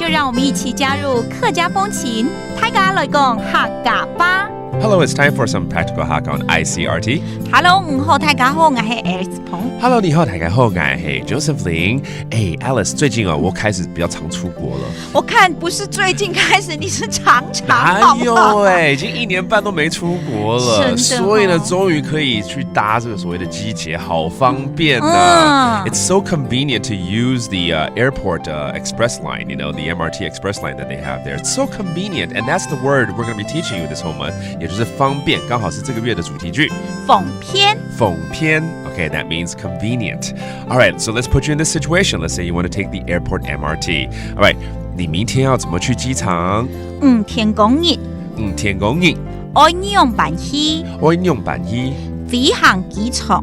就让我们一起加入客家风情，大家来讲客家吧。Hello, it's time for some practical Hakka on Icrt. Hello， 你好，大家好，我是 Alice 彭。Hello， 你好，大家好，我是 Joseph 林。Alice， 最近我开始比较常出国了。我看不是最近开始，你是常常哪有已经1年半都没出国了，所以呢，终于可以去搭这个所谓的机捷，好方便的。It's so convenient to use the airport express line, the MRT express line that they have there. It's so convenient, and that's the word we're going to be teaching you this whole month. 也就是方便，刚好是这个月的主题句。奉偏。奉偏 Okay, that means convenient. All right, so let's put you in this situation. Let's say you want to take the airport MRT. All right, 你明天要怎么去机场天公日愛用辦去飛行機場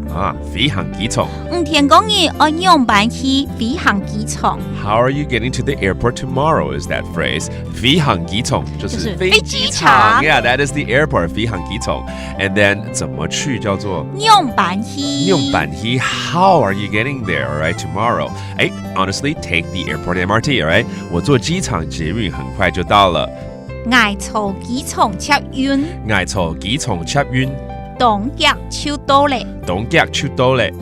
飛行機場天公日愛用辦去飛行機場 How are you getting to the airport tomorrow is that phrase. 飛行機場就是飛機場 Yeah, that is the airport, 飛行機場 And then 怎麼去叫做用辦去 How are you getting there, all right, tomorrow? Honestly, take the airport MRT, all right? 我坐機場捷運很快就到了嗌坐機場捷運東腳超多咧東腳出到咧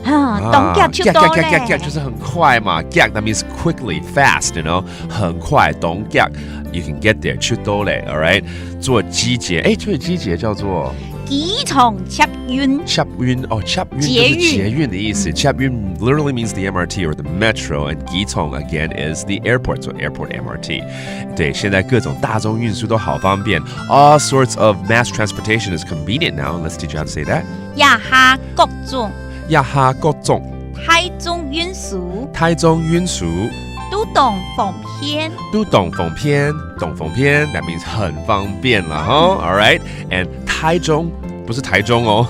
就是很快嘛 That means quickly, fast, 很快東腳 You can get there 出到咧 Alright 坐機捷坐機捷叫做機場捷運捷運就是捷運的意思捷運 literally means the MRT or the metro and 機場 again is the airport so airport MRT 对现在各种大众运输都好方便 All sorts of mass transportation is convenient now Let's teach you how to say that 亞下各種台中運輸都懂奉偏 That means 很方便了Alright And 台中不是台中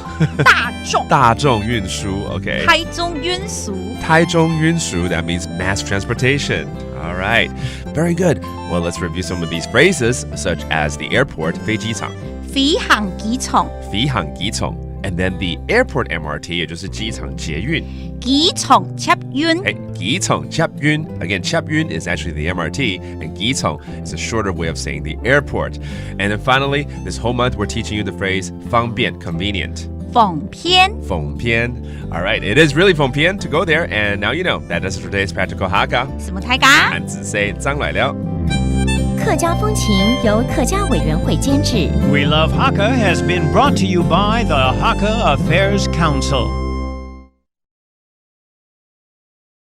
大众运输 Okay 台中運輸 That means mass transportation Alright Very good Well let's review some of these phrases Such as the airport 飛機場飛行機場 And then the airport MRT 也就是機場捷運機場捷運 機場捷運 Again, 捷運 is actually the MRT and 機場 is a shorter way of saying the airport. And then finally, this whole month we're teaching you the phrase 方便 convenient. 奉偏 All right, it is really 奉偏 to go there. And now you know, that is today's practical Hakka. 什麼大家漢字say 張來了客家風情由客家委員會監製 We Love Hakka has been brought to you by the Hakka Affairs Council.